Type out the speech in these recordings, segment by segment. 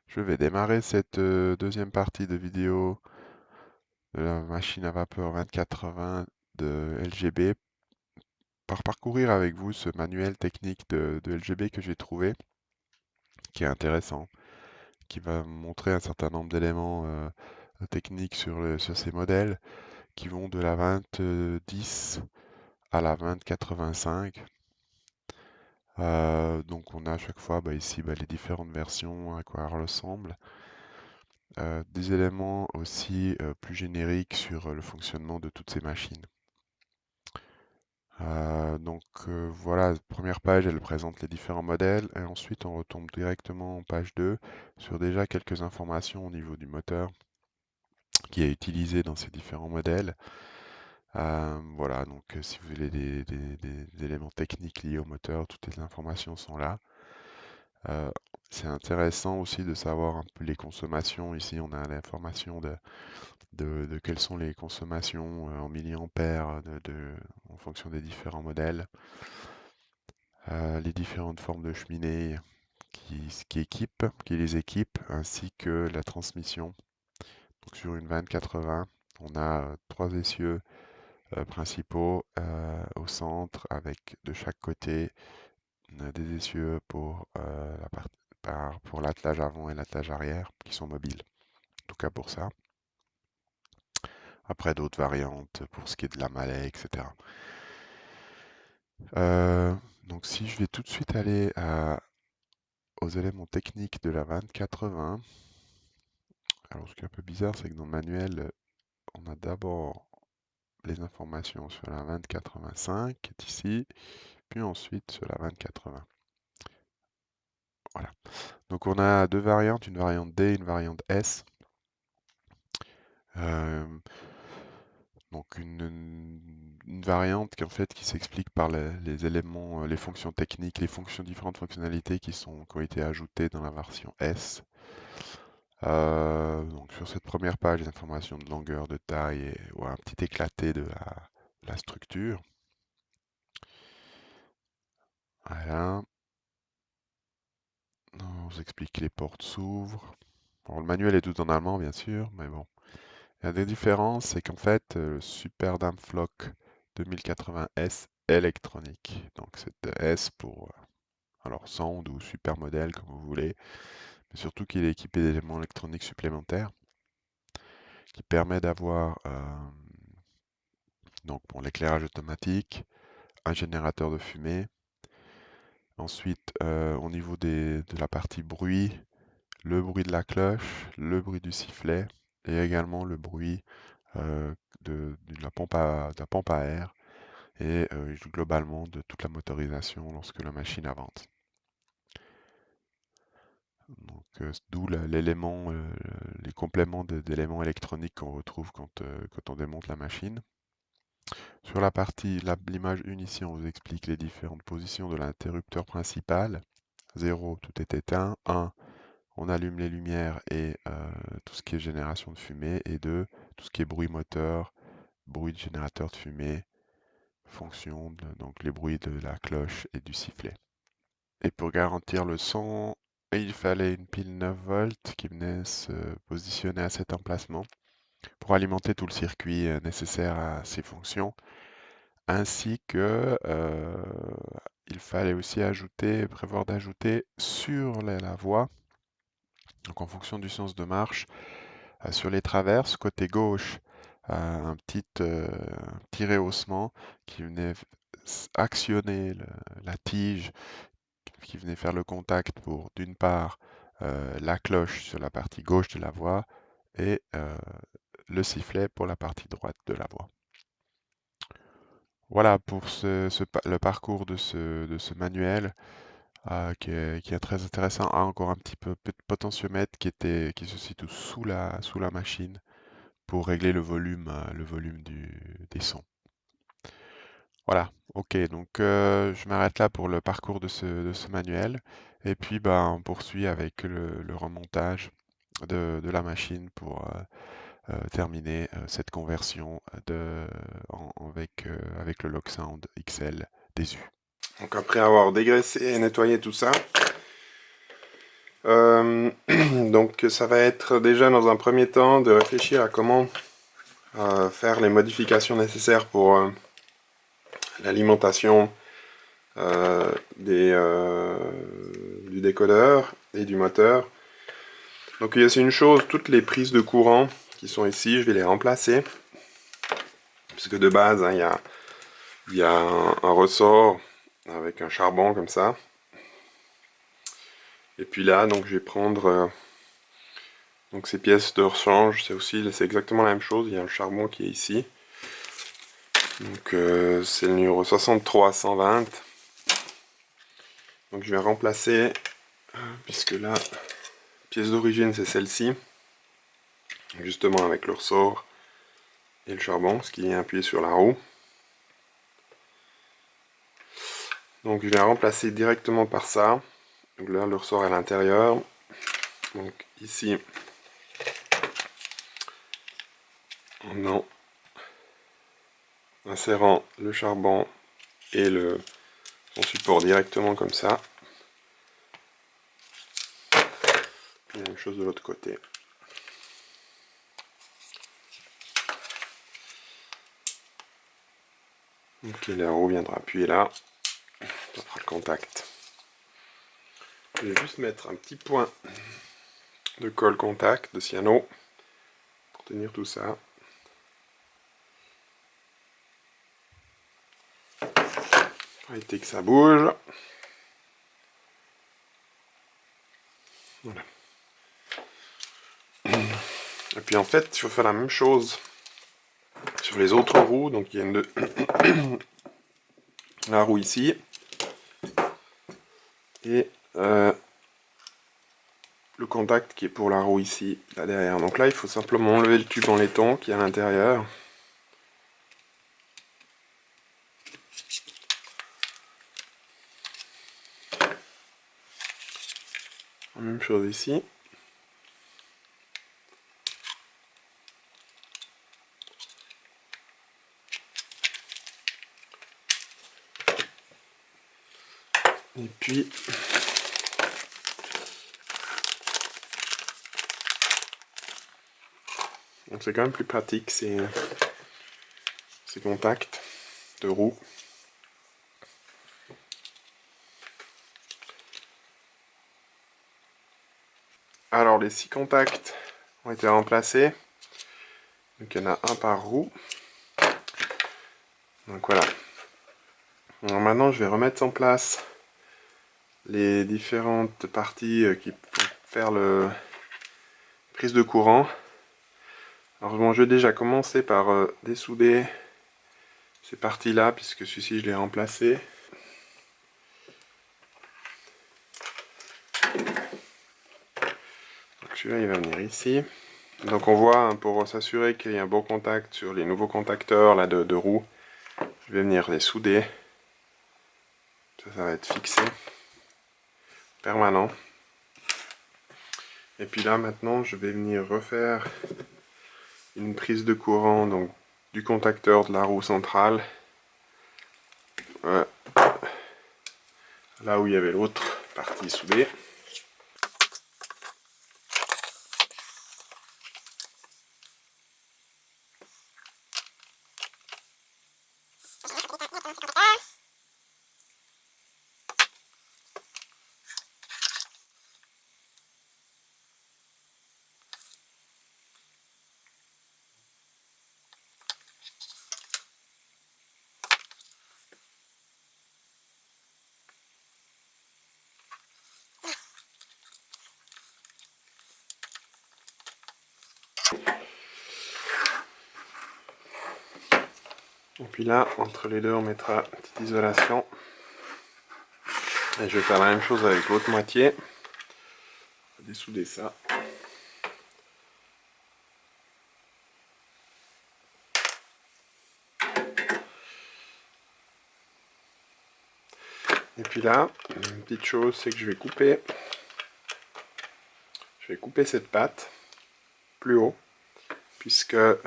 Je vais démarrer cette deuxième partie de vidéo de la machine à vapeur 2420 de LGB par parcourir avec vous ce manuel technique de LGB que j'ai trouvé, qui est intéressant, qui va montrer un certain nombre d'éléments techniques sur ces modèles qui vont de la 2010 à la 2085. Donc on a à chaque fois ici les différentes versions, à quoi elles ressemblent. Des éléments aussi plus génériques sur le fonctionnement de toutes ces machines. Voilà, première page, elle présente les différents modèles et ensuite on retombe directement en page 2 sur déjà quelques informations au niveau du moteur qui est utilisé dans ces différents modèles. Voilà, donc si vous voulez des éléments techniques liés au moteur, toutes les informations sont là. Euh, c'est intéressant aussi de savoir un peu les consommations. Ici, on a l'information de quelles sont les consommations en milliampères en fonction des différents modèles. Les différentes formes de cheminées qui les équipent, ainsi que la transmission. Donc sur une 2080, on a trois essieux principaux au centre, avec de chaque côté on a des essieux pour l'attelage avant et l'attelage arrière, qui sont mobiles, en tout cas pour ça. Après d'autres variantes pour ce qui est de la mallette, etc. Euh, donc si je vais tout de suite aller aux éléments techniques de la 2080, alors ce qui est un peu bizarre, c'est que dans le manuel, on a d'abord les informations sur la 2085 qui est ici, puis ensuite sur la 2080. Voilà. Donc on a deux variantes, une variante D et une variante S. Euh, donc une variante qui s'explique par les éléments, les fonctions techniques, différentes fonctionnalités qui ont été ajoutées dans la version S. Donc sur cette première page, les informations de longueur, de taille et ouais, un petit éclaté de la structure. Voilà. On vous explique que les portes s'ouvrent. Bon, le manuel est tout en allemand, bien sûr, mais bon. Il y a des différences, c'est qu'en fait, le Super Dampflok 2080S électronique. Donc c'est S pour alors sonde ou super modèle, comme vous voulez, mais surtout qu'il est équipé d'éléments électroniques supplémentaires qui permet d'avoir donc bon, l'éclairage automatique, un générateur de fumée. Ensuite, au niveau de la partie bruit, le bruit de la cloche, le bruit du sifflet et également le bruit de la pompe à air et globalement de toute la motorisation lorsque la machine avance. Donc, d'où les compléments d'éléments électroniques qu'on retrouve quand on démonte la machine. Sur l'image 1 ici, on vous explique les différentes positions de l'interrupteur principal. 0, tout est éteint. 1, on allume les lumières et tout ce qui est génération de fumée. Et 2, tout ce qui est bruit moteur, bruit de générateur de fumée, donc les bruits de la cloche et du sifflet. Et pour garantir le son, il fallait une pile 9 volts qui venait se positionner à cet emplacement pour alimenter tout le circuit nécessaire à ces fonctions, ainsi que il fallait aussi prévoir d'ajouter sur la voie, donc en fonction du sens de marche, sur les traverses, côté gauche, un petit rehaussement qui venait actionner la tige, qui venait faire le contact pour, d'une part, la cloche sur la partie gauche de la voie et le sifflet pour la partie droite de la voie. Voilà pour le parcours de ce manuel qui est très intéressant. Ah, encore un petit peu de potentiomètre qui se situe sous la machine pour régler le volume des sons. Voilà, ok, donc je m'arrête là pour le parcours de ce manuel. Et puis on poursuit avec le remontage de la machine pour terminer cette conversion avec le Locksound XL désu. Donc après avoir dégraissé et nettoyé tout ça, Donc ça va être déjà dans un premier temps de réfléchir à comment faire les modifications nécessaires pour l'alimentation du décodeur et du moteur. Donc il y a aussi une chose, toutes les prises de courant qui sont ici, je vais les remplacer. Puisque de base, hein, il y a un ressort avec un charbon comme ça. Et puis là, donc je vais prendre donc ces pièces de rechange, c'est exactement la même chose, il y a le charbon qui est ici. Donc c'est le numéro 63-120. Donc je vais remplacer, puisque là, la pièce d'origine c'est celle-ci. Justement avec le ressort et le charbon, ce qui est appuyé sur la roue. Donc je vais remplacer directement par ça. Donc là le ressort est à l'intérieur. Donc ici, en insérant le charbon et son support directement comme ça. Et même chose de l'autre côté. Ok, la roue viendra appuyer là. Ça fera le contact. Je vais juste mettre un petit point de colle contact, de cyano, pour tenir tout ça. Pour éviter que ça bouge. Voilà. Et puis en fait, il faut faire la même chose sur les autres roues. Donc il y a la roue ici. Et le contact qui est pour la roue ici, là derrière. Donc là, il faut simplement enlever le tube en laiton qui est à l'intérieur. Même chose ici. Et puis, donc c'est quand même plus pratique ces contacts de roue. Alors les 6 contacts ont été remplacés. Donc il y en a un par roue. Donc voilà. Alors maintenant je vais remettre en place les différentes parties qui vont faire le prise de courant. Alors bon, je vais déjà commencer par dessouder ces parties là puisque celui-ci je l'ai remplacé. Donc celui-là il va venir ici. Donc on voit, hein, pour s'assurer qu'il y a un bon contact sur les nouveaux contacteurs là, de roue, je vais venir les souder. Ça va être fixé, permanent. Et puis là maintenant je vais venir refaire une prise de courant donc, du contacteur de la roue centrale. Là où il y avait l'autre partie soudée. Et puis là, entre les deux, on mettra une petite isolation. Et je vais faire la même chose avec l'autre moitié. On va dessouder ça. Et puis là, une petite chose, c'est que je vais couper cette patte plus haut, puisque le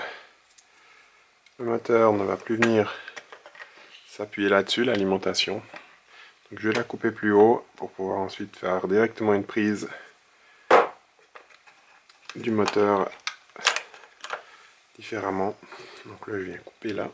moteur ne va plus venir s'appuyer là-dessus, l'alimentation. Donc je vais la couper plus haut pour pouvoir ensuite faire directement une prise du moteur différemment. Donc là, je viens couper là.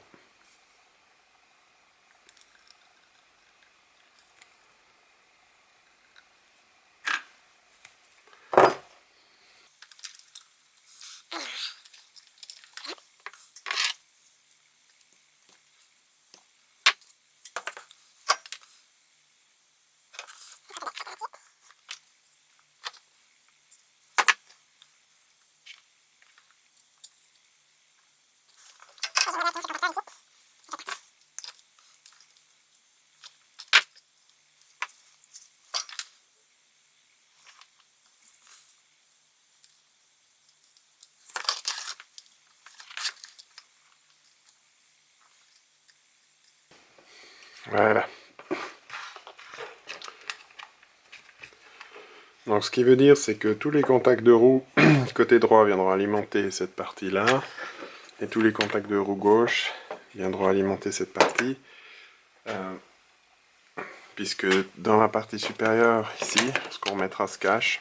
Voilà. Donc ce qui veut dire, c'est que tous les contacts de roue côté droit viendront alimenter cette partie-là, et tous les contacts de roue gauche viendront alimenter cette partie, puisque dans la partie supérieure, ici, ce qu'on remettra se cache,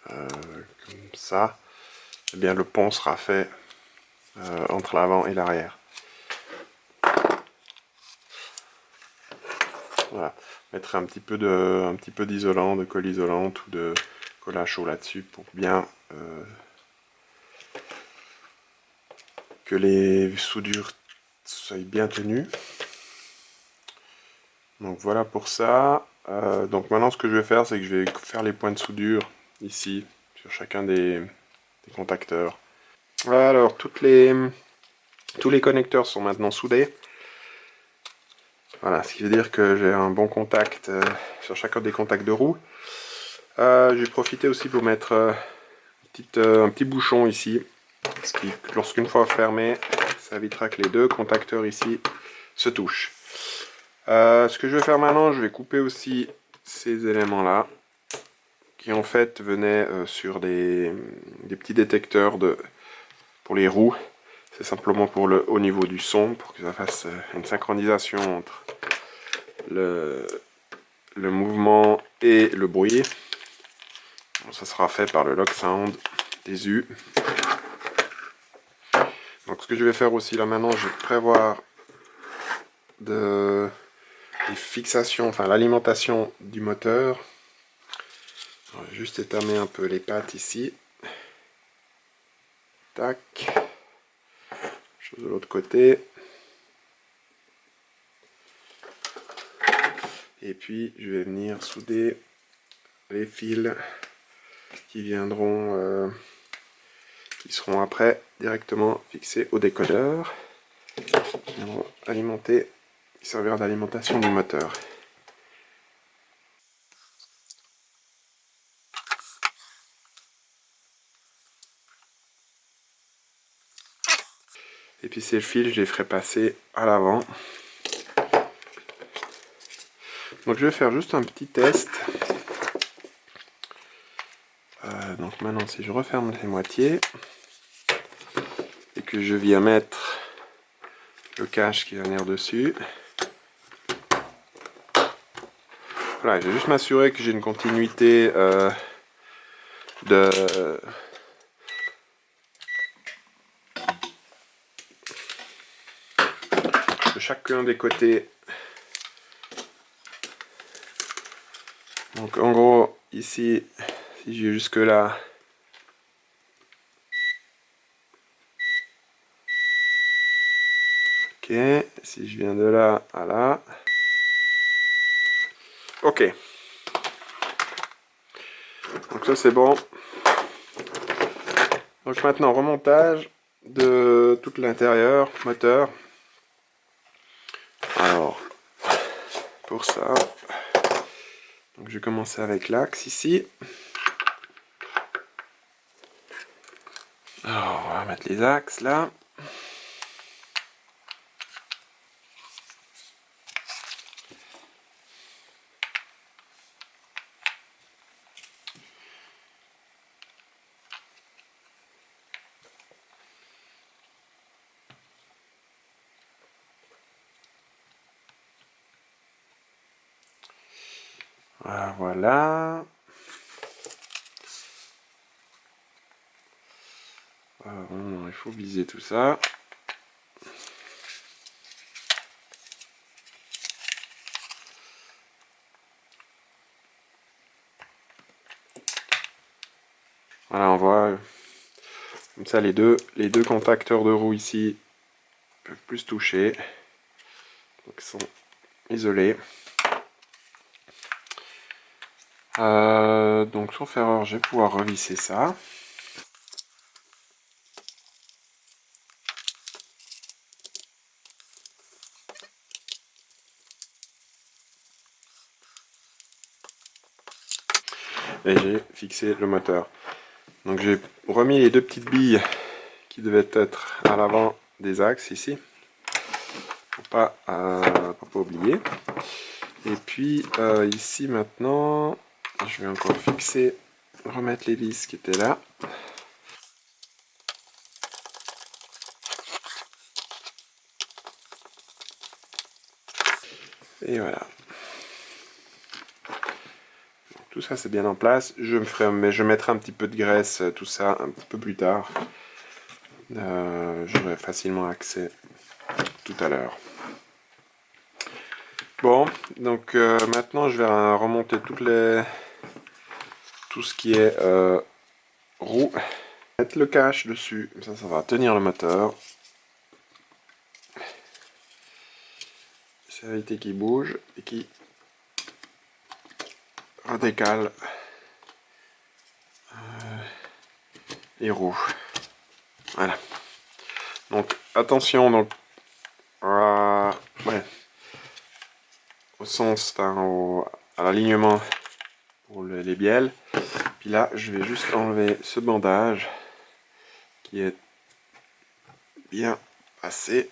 comme ça, eh bien le pont sera fait entre l'avant et l'arrière. Voilà. Mettre un petit peu d'isolant, de colle isolante ou de colle à chaud là-dessus pour bien que les soudures soient bien tenues. Donc voilà pour ça. Donc maintenant ce que je vais faire, c'est que je vais faire les points de soudure ici sur chacun des contacteurs. Voilà, alors tous les connecteurs sont maintenant soudés. Voilà, ce qui veut dire que j'ai un bon contact sur chacun des contacts de roue. Je vais profiter aussi pour mettre un petit bouchon ici, ce qui, lorsqu'une fois fermé, ça évitera que les deux contacteurs ici se touchent. Ce que je vais faire maintenant, je vais couper aussi ces éléments là, qui en fait venaient sur des petits détecteurs pour les roues. C'est simplement pour au niveau du son, pour que ça fasse une synchronisation entre le mouvement et le bruit. Bon, ça sera fait par le Log Sound des U. Donc ce que je vais faire aussi là maintenant, je vais prévoir des fixations, enfin l'alimentation du moteur. On va juste étamer un peu les pattes ici. Tac. Chose de l'autre côté. Et puis je vais venir souder les fils qui viendront, qui seront après directement fixés au décodeur. Qui viendront alimenter, qui servira d'alimentation du moteur. Et puis ces fils, je les ferai passer à l'avant. Donc je vais faire juste un petit test. Donc maintenant, si je referme les moitiés et que je viens mettre le cache qui va venir dessus, voilà, je vais juste m'assurer que j'ai une continuité de chacun des côtés. Donc en gros, ici, si j'ai jusque là, ok, si je viens de là à là, ok. Donc ça c'est bon. Donc maintenant remontage de tout l'intérieur moteur. Alors pour ça, donc je vais commencer avec l'axe ici. Alors on va mettre les axes là. Voilà. Il faut viser tout ça. Voilà, on voit comme ça les deux contacteurs de roue ici peuvent plus se toucher. Donc ils sont isolés. Donc sauf erreur, je vais pouvoir revisser ça. Et j'ai fixé le moteur. Donc j'ai remis les deux petites billes qui devaient être à l'avant des axes ici, pour pas oublier. Et puis ici maintenant, je vais encore fixer, remettre les vis qui étaient là. Et voilà. Donc, tout ça c'est bien en place. Je mettrai un petit peu de graisse, tout ça un petit peu plus tard. J'aurai facilement accès tout à l'heure. Bon, donc maintenant je vais remonter tout ce qui est roue. Mettre le cache dessus, ça va tenir le moteur. Ça va éviter qu'il bouge et qu'il redécale les roues. Voilà. Donc attention donc ouais, au sens, enfin à l'alignement pour les bielles. Puis là, je vais juste enlever ce bandage qui est bien assez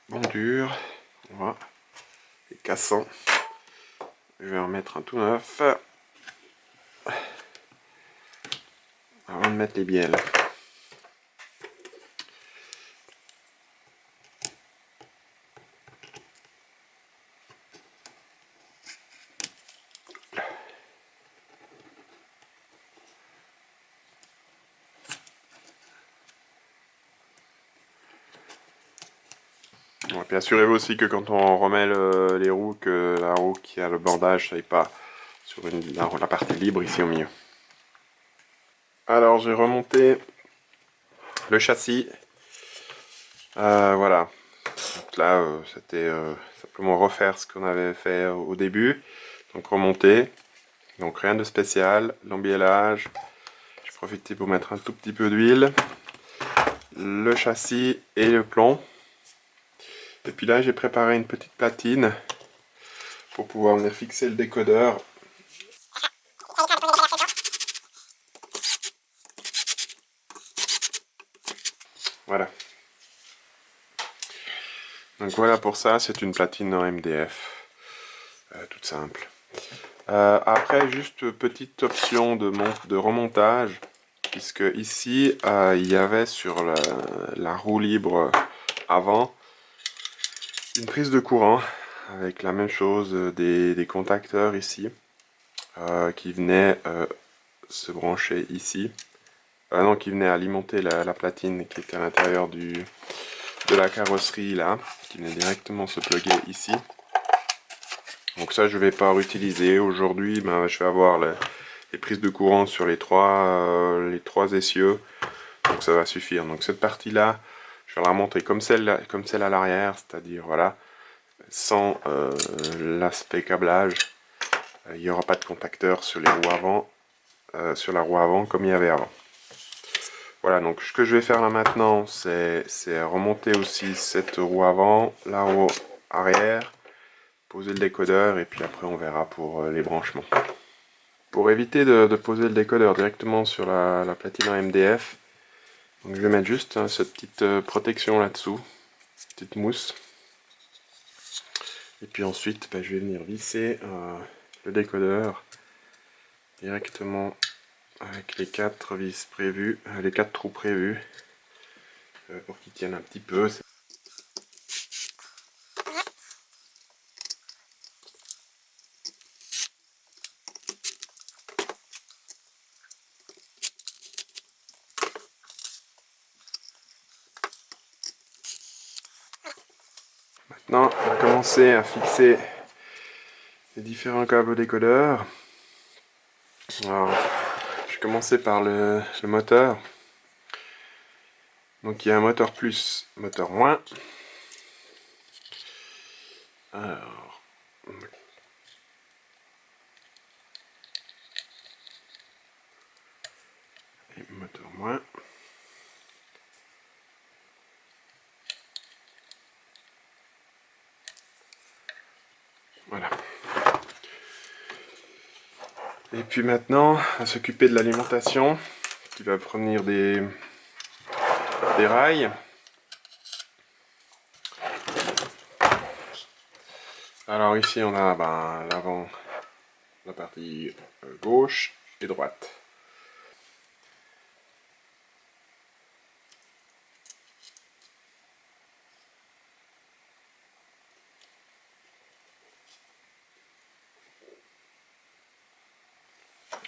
bon dur. Voilà. Et cassant. Je vais en mettre un tout neuf avant de mettre les bielles. Et puis assurez-vous aussi que quand on remet les roues, que la roue qui a le bandage n'aille pas sur la partie libre ici au milieu. Alors j'ai remonté le châssis. Voilà. Donc là c'était simplement refaire ce qu'on avait fait au début. Donc remonter. Donc rien de spécial. L'embiellage. J'ai profité pour mettre un tout petit peu d'huile. Le châssis et le plomb. Et puis là j'ai préparé une petite platine pour pouvoir venir fixer le décodeur. Voilà. Donc voilà pour ça, c'est une platine en MDF. Toute simple. Après, juste petite option de remontage. Puisque ici, il y avait sur la roue libre avant une prise de courant avec la même chose, des contacteurs ici qui venaient se brancher ici. Non, qui venaient alimenter la platine qui était à l'intérieur de la carrosserie là, qui venait directement se plugger ici. Donc ça je vais pas réutiliser. Aujourd'hui je vais avoir les prises de courant sur les trois essieux. Donc ça va suffire. Donc cette partie là, je vais la remonter comme celle à l'arrière, c'est-à-dire voilà, sans l'aspect câblage. Il n'y aura pas de contacteur sur les roues avant, sur la roue avant comme il y avait avant. Voilà, donc ce que je vais faire là maintenant, c'est remonter aussi cette roue avant, la roue arrière, poser le décodeur et puis après on verra pour les branchements. Pour éviter de poser le décodeur directement sur la platine en MDF, donc je vais mettre juste cette petite protection là-dessous, petite mousse. Et puis ensuite, je vais venir visser le décodeur directement avec les 4 vis prévus, les 4 trous prévus, pour qu'ils tiennent un petit peu. Maintenant, on va commencer à fixer les différents câbles décodeurs. Alors, je vais commencer par le moteur. Donc il y a un moteur plus, moteur moins. Alors, et moteur moins. Voilà. Et puis maintenant, on va s'occuper de l'alimentation qui va provenir des rails. Alors ici on a l'avant, la partie gauche et droite.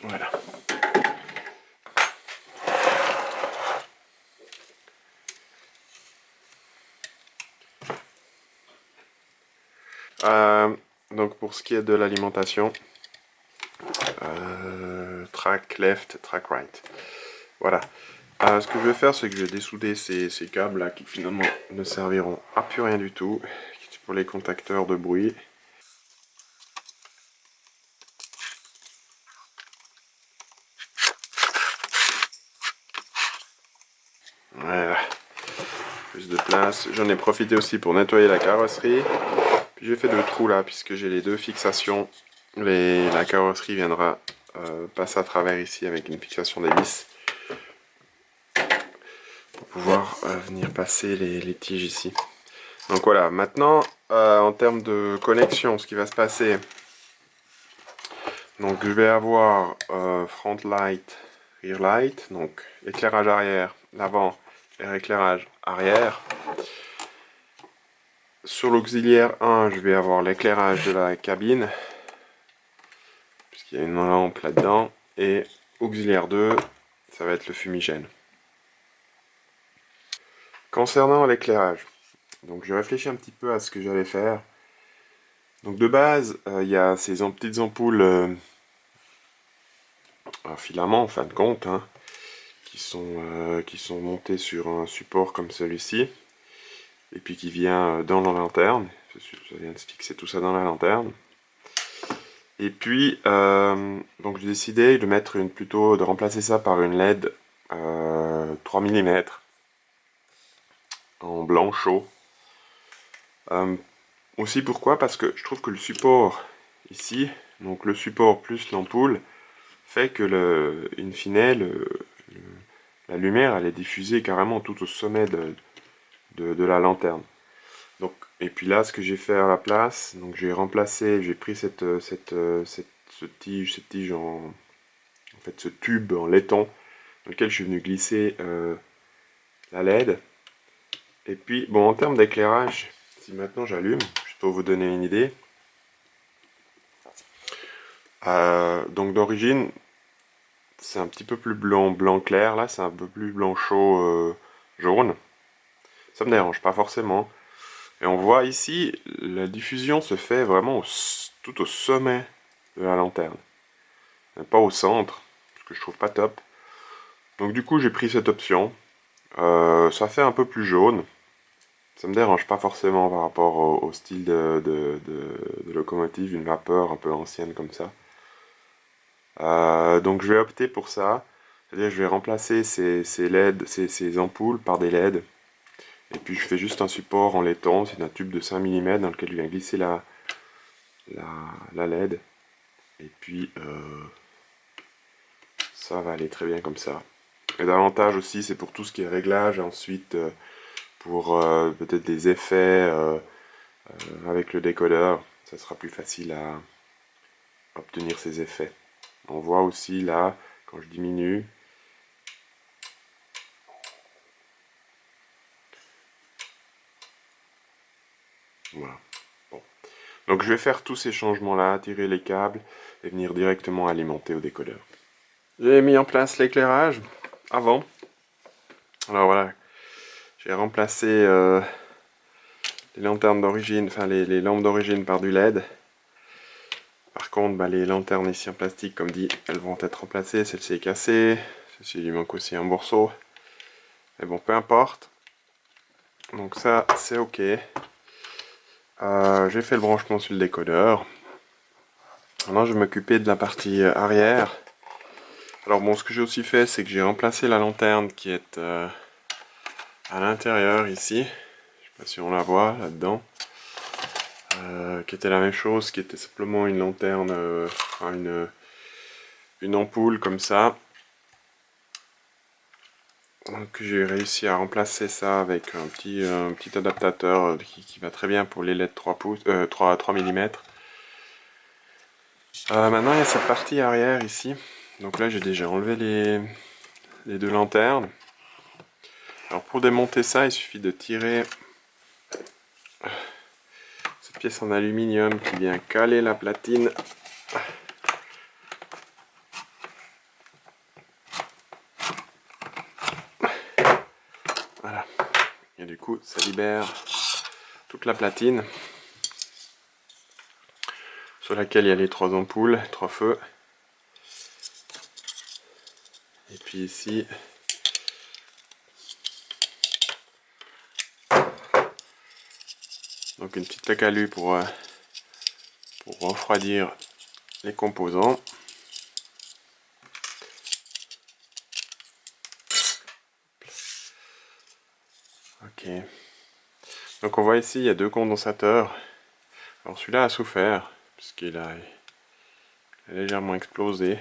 Voilà. Donc pour ce qui est de l'alimentation, track left, track right. Voilà. Ce que je vais faire, c'est que je vais dessouder ces câbles là qui finalement ne serviront à plus rien du tout, qui sont pour les contacteurs de bruit. Voilà. Plus de place. J'en ai profité aussi pour nettoyer la carrosserie. Puis j'ai fait 2 trous là, puisque j'ai les 2 fixations. La carrosserie viendra passer à travers ici avec une fixation des vis. Pour pouvoir venir passer les tiges ici. Donc voilà, maintenant en termes de connexion, ce qui va se passer. Donc je vais avoir front light, rear light, donc éclairage arrière, l'avant et éclairage arrière. Sur l'auxiliaire 1, je vais avoir l'éclairage de la cabine, puisqu'il y a une lampe là-dedans. Et auxiliaire 2, ça va être le fumigène. Concernant l'éclairage, donc je réfléchis un petit peu à ce que j'allais faire. Donc de base, il y a ces petites ampoules à filament en fin de compte, hein, qui sont montées sur un support comme celui-ci, et puis qui vient dans la lanterne. Je viens de fixer tout ça dans la lanterne. Et puis, donc j'ai décidé de mettre de remplacer ça par une LED 3 mm en blanc chaud. Aussi pourquoi? Parce que je trouve que le support ici, donc le support plus l'ampoule, fait que in fine, la lumière elle est diffusée carrément tout au sommet de la lanterne. Donc, et puis là, ce que j'ai fait à la place, donc j'ai pris cette tige en fait ce tube en laiton dans lequel je suis venu glisser la LED. Et puis, bon, en termes d'éclairage, si maintenant j'allume, juste pour vous donner une idée. Donc d'origine, c'est un petit peu plus blanc clair, là c'est un peu plus blanc chaud jaune. Ça me dérange pas forcément. Et on voit ici, la diffusion se fait vraiment tout au sommet de la lanterne. Pas au centre, ce que je trouve pas top. Donc du coup j'ai pris cette option. Ça fait un peu plus jaune. Ça me dérange pas forcément par rapport au style de locomotive, une vapeur un peu ancienne comme ça. Donc je vais opter pour ça. C'est-à-dire je vais remplacer ces LED, ces ampoules par des LED. Et puis je fais juste un support en laiton, c'est un tube de 5 mm dans lequel je viens glisser la LED. Et puis ça va aller très bien comme ça. Et davantage aussi, c'est pour tout ce qui est réglage, ensuite pour peut-être des effets avec le décodeur, ça sera plus facile à obtenir ces effets. On voit aussi là, quand je diminue, voilà. Bon. Donc je vais faire tous ces changements là, tirer les câbles et venir directement alimenter au décodeur. J'ai mis en place l'éclairage avant. Alors voilà, j'ai remplacé les lanternes d'origine, enfin les lampes d'origine par du LED. Par contre, bah, les lanternes ici en plastique, comme dit, elles vont être remplacées. Celle-ci est cassée. Celle-ci, il lui manque aussi un morceau. Mais bon, peu importe. Donc ça, c'est ok. J'ai fait le branchement sur le décodeur. Maintenant, je vais m'occuper de la partie arrière. Alors bon, ce que j'ai aussi fait, c'est que j'ai remplacé la lanterne qui est à l'intérieur ici. Je sais pas si on la voit là-dedans. Qui était la même chose, qui était simplement une lanterne, enfin une ampoule comme ça. Donc j'ai réussi à remplacer ça avec un petit adaptateur qui va très bien pour les LED 3 pouces, 3 mm. Maintenant il y a cette partie arrière ici. Donc là j'ai déjà enlevé les deux lanternes. Alors pour démonter ça, il suffit de tirer cette pièce en aluminium qui vient caler la platine. Voilà. Et du coup ça libère toute la platine sur laquelle il y a les 3 ampoules, 3 feux. Et puis ici, donc une petite plaque alu pour refroidir les composants. Ok. Donc on voit ici, il y a 2 condensateurs. Alors celui-là a souffert, puisqu'il a légèrement explosé.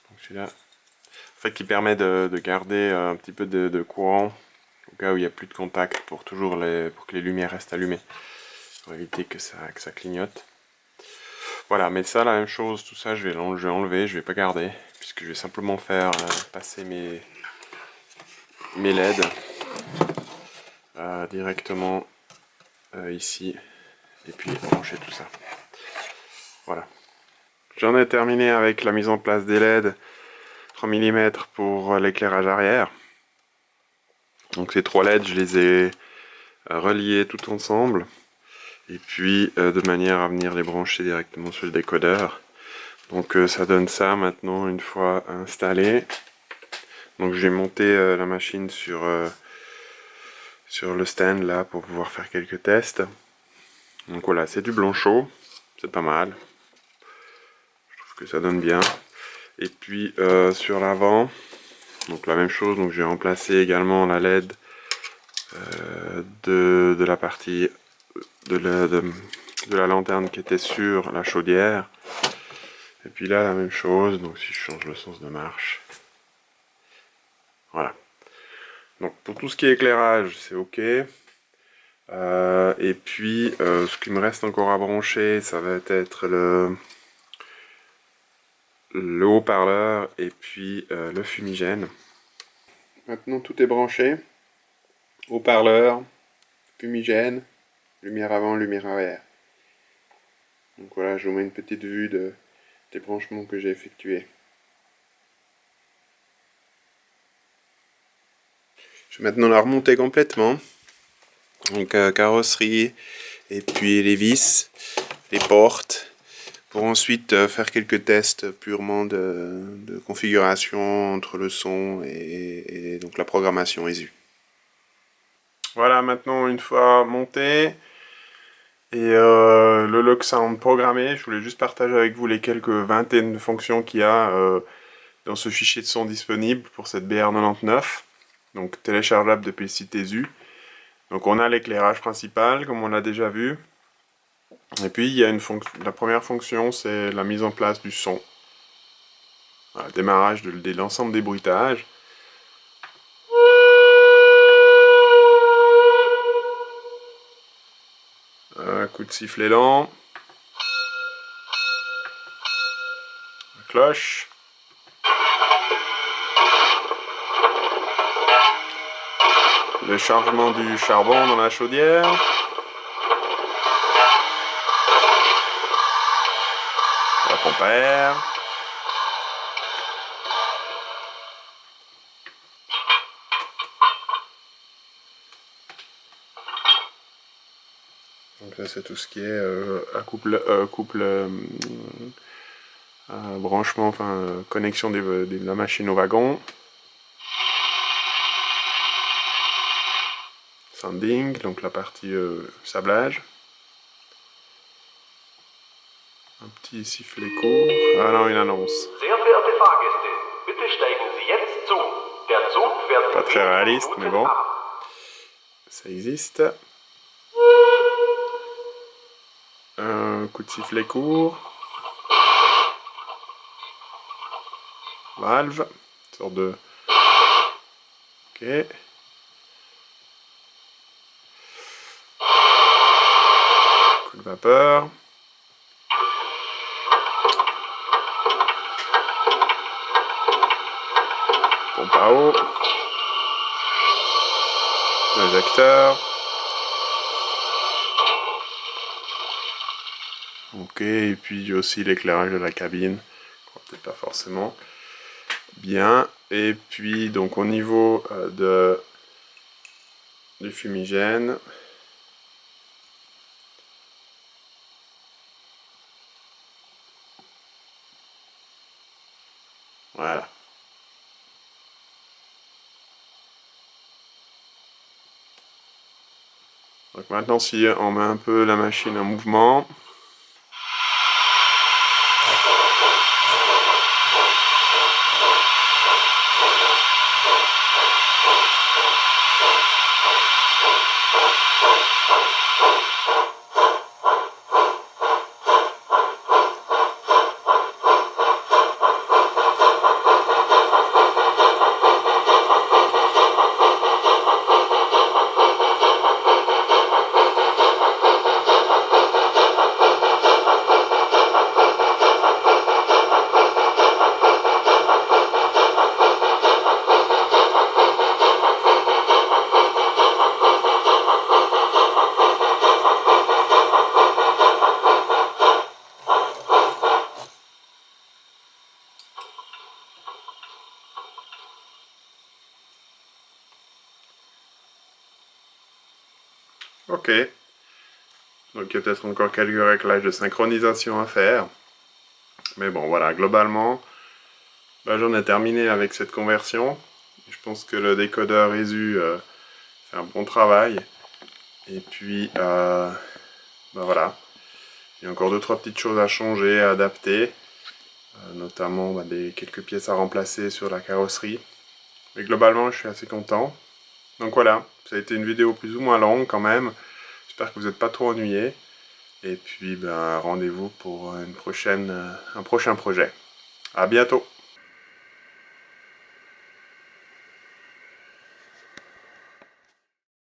Donc celui-là, en fait, qui permet de garder un petit peu de courant au cas où il n'y a plus de contact pour que les lumières restent allumées, pour éviter que ça clignote. Voilà, mais ça, la même chose, tout ça, je vais enlever, je vais pas garder, puisque je vais simplement faire passer mes LED directement ici, et puis brancher tout ça. Voilà. J'en ai terminé avec la mise en place des LED 3 mm pour l'éclairage arrière. Donc ces 3 LED, je les ai reliés tout ensemble, et puis de manière à venir les brancher directement sur le décodeur. Donc ça donne ça maintenant une fois installé. Donc j'ai monté la machine sur le stand là pour pouvoir faire quelques tests. Donc voilà, c'est du blanchot, c'est pas mal. Je trouve que ça donne bien. Et puis sur l'avant, donc la même chose, donc j'ai remplacé également la LED de la partie de la lanterne qui était sur la chaudière. Et puis là la même chose, donc si je change le sens de marche. Voilà. Donc pour tout ce qui est éclairage, c'est ok. Et puis ce qui me reste encore à brancher, ça va être le haut-parleur et puis le fumigène. Maintenant tout est branché. Haut-parleur, fumigène, lumière avant, lumière arrière. Donc voilà, je vous mets une petite vue des branchements que j'ai effectués. Je vais maintenant la remonter complètement. Donc carrosserie et puis les vis, les portes, pour ensuite faire quelques tests purement de configuration entre le son et donc la programmation ESU. Voilà, maintenant une fois monté et le Log Sound programmé, je voulais juste partager avec vous les quelques vingtaines de fonctions qu'il y a dans ce fichier de son disponible pour cette BR99, donc téléchargeable depuis le site ESU. Donc on a l'éclairage principal, comme on l'a déjà vu. Et puis il y a la première fonction, c'est la mise en place du son. Voilà, démarrage de l'ensemble des bruitages. Un coup de sifflet lent. Une cloche. Le chargement du charbon dans la chaudière. La pompe à air. Donc là c'est tout ce qui est branchement, enfin connexion de la machine au wagon. Sanding, donc la partie sablage. Un petit sifflet court. Ah non, une annonce. Sehr verehrte Fahrgäste, bitte steigen Sie jetzt zu. Der Zug fährt Pas très réaliste, mais bon. Ça existe. Un coup de sifflet court. Valve. Une sorte de... Ok. Coup de vapeur. Pompe à eau. Injecteur. Ok, et puis aussi l'éclairage de la cabine. Peut-être pas forcément bien. Et puis donc au niveau du fumigène. Voilà. Donc maintenant si on met un peu la machine en mouvement. Ok. Donc il y a peut-être encore quelques réglages de synchronisation à faire. Mais bon voilà, globalement, bah, j'en ai terminé avec cette conversion. Je pense que le décodeur ESU fait un bon travail. Et puis, bah voilà. Il y a encore 2-3 petites choses à changer, à adapter. Notamment bah, quelques pièces à remplacer sur la carrosserie. Mais globalement, je suis assez content. Donc voilà, ça a été une vidéo plus ou moins longue quand même. J'espère que vous n'êtes pas trop ennuyés. Et puis, ben, rendez-vous pour un prochain projet. À bientôt!